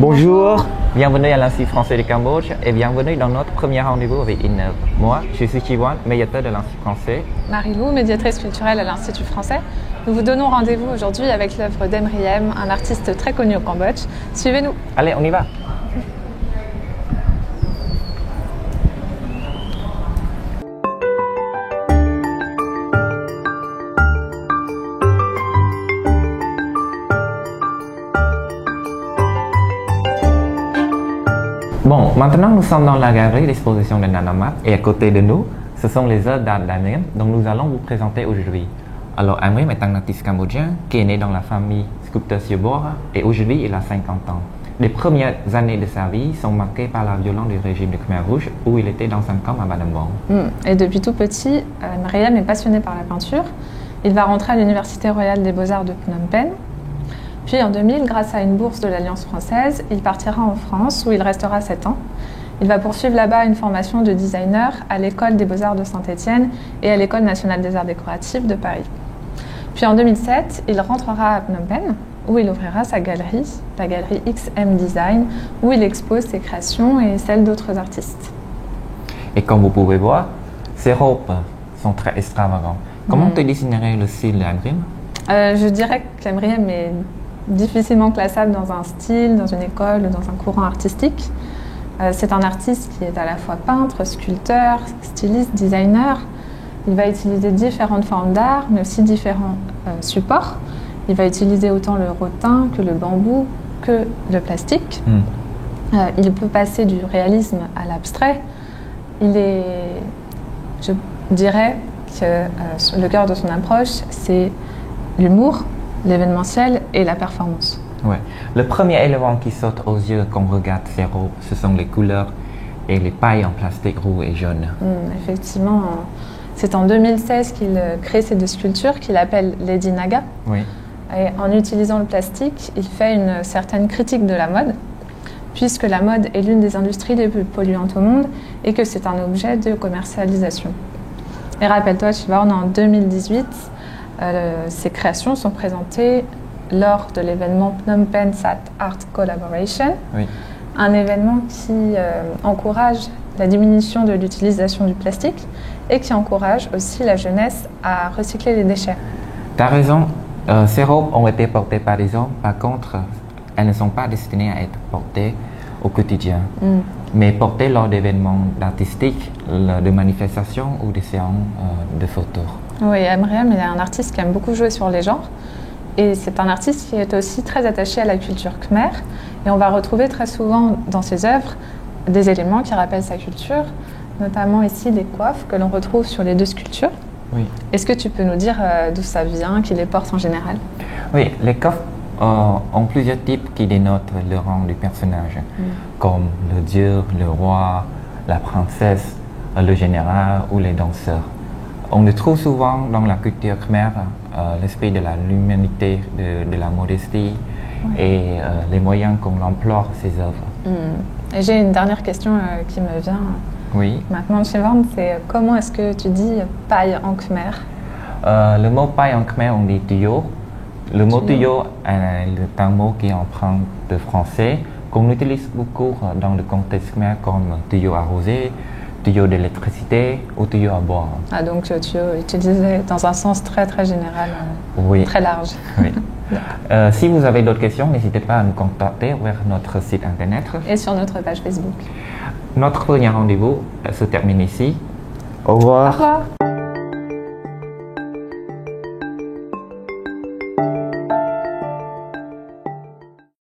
Bonjour, bienvenue à l'Institut français du Cambodge et bienvenue dans notre premier rendez-vous avec Innov. Moi, je suis Chiwan, médiateur de l'Institut français. Marie-Lou, médiatrice culturelle à l'Institut français. Nous vous donnons rendez-vous aujourd'hui avec l'œuvre d'Emriem, un artiste très connu au Cambodge. Suivez-nous. Allez, on y va. Bon, maintenant nous sommes dans la galerie d'exposition de Nanamat et à côté de nous, ce sont les œuvres d'art d'Emriem dont nous allons vous présenter aujourd'hui. Alors, Emriem est un artiste cambodgien qui est né dans la famille sculpteur Siobor et aujourd'hui il a 50 ans. Les premières années de sa vie sont marquées par la violence du régime de Khmer Rouge où il était dans un camp à Battambang. Et depuis tout petit, Emriem est passionné par la peinture. Il va rentrer à l'Université royale des beaux-arts de Phnom Penh. Puis en 2000, grâce à une bourse de l'Alliance française, il partira en France où il restera 7 ans. Il va poursuivre là-bas une formation de designer à l'École des beaux-arts de Saint-Étienne et à l'École nationale des arts décoratifs de Paris. Puis en 2007, il rentrera à Phnom Penh où il ouvrira sa galerie, la galerie XM Design, où il expose ses créations et celles d'autres artistes. Et comme vous pouvez voir, ses robes sont très extravagantes. Comment tu dessinerais le style d'Emriem? Je dirais que Emriem est difficilement classable dans un style, dans une école ou dans un courant artistique. C'est un artiste qui est à la fois peintre, sculpteur, styliste, designer. Il va utiliser différentes formes d'art, mais aussi différents supports. Il va utiliser autant le rotin que le bambou, que le plastique. Il peut passer du réalisme à l'abstrait. Je dirais que le cœur de son approche, c'est l'humour, l'événementiel et la performance. Ouais. Le premier élément qui saute aux yeux quand on regarde ses robes, ce sont les couleurs et les pailles en plastique rouge et jaune. Effectivement, c'est en 2016 qu'il crée ces deux sculptures qu'il appelle Lady Naga. Oui. Et en utilisant le plastique, il fait une certaine critique de la mode, puisque la mode est l'une des industries les plus polluantes au monde et que c'est un objet de commercialisation. Et rappelle-toi, Chivarn, en 2018, ces créations sont présentées lors de l'événement Phnom Penh Sat Art Collaboration, un événement qui encourage la diminution de l'utilisation du plastique et qui encourage aussi la jeunesse à recycler les déchets. Tu as raison, ces robes ont été portées par des hommes, par contre, elles ne sont pas destinées à être portées au quotidien, mais portées lors d'événements artistiques, de manifestations ou des séances de photos. Oui, Emriem est un artiste qui aime beaucoup jouer sur les genres et c'est un artiste qui est aussi très attaché à la culture khmer et on va retrouver très souvent dans ses œuvres des éléments qui rappellent sa culture, notamment ici des coiffes que l'on retrouve sur les deux sculptures. Oui. Est-ce que tu peux nous dire d'où ça vient, qui les porte en général? Oui, les coiffes ont plusieurs types qui dénotent le rang du personnage, comme le dieu, le roi, la princesse, le général ou les danseurs. On le trouve souvent dans la culture khmer, l'esprit de la l'humanité, de la modestie et les moyens qu'on emploie ces œuvres. Et j'ai une dernière question qui me vient maintenant, Chivarn, c'est comment est-ce que tu dis paille en khmer? Le mot paille en khmer, on dit tuyau. Le mot tuyau est un mot qui emprunte de français, qu'on utilise beaucoup dans le contexte khmer comme tuyau arrosé, tuyau d'électricité ou tuyau à boire. Ah, donc tuyau utilisé dans un sens très très général, très large. Oui. Si vous avez d'autres questions, n'hésitez pas à nous contacter vers notre site internet et sur notre page Facebook. Notre premier rendez-vous se termine ici. Au revoir. Au revoir.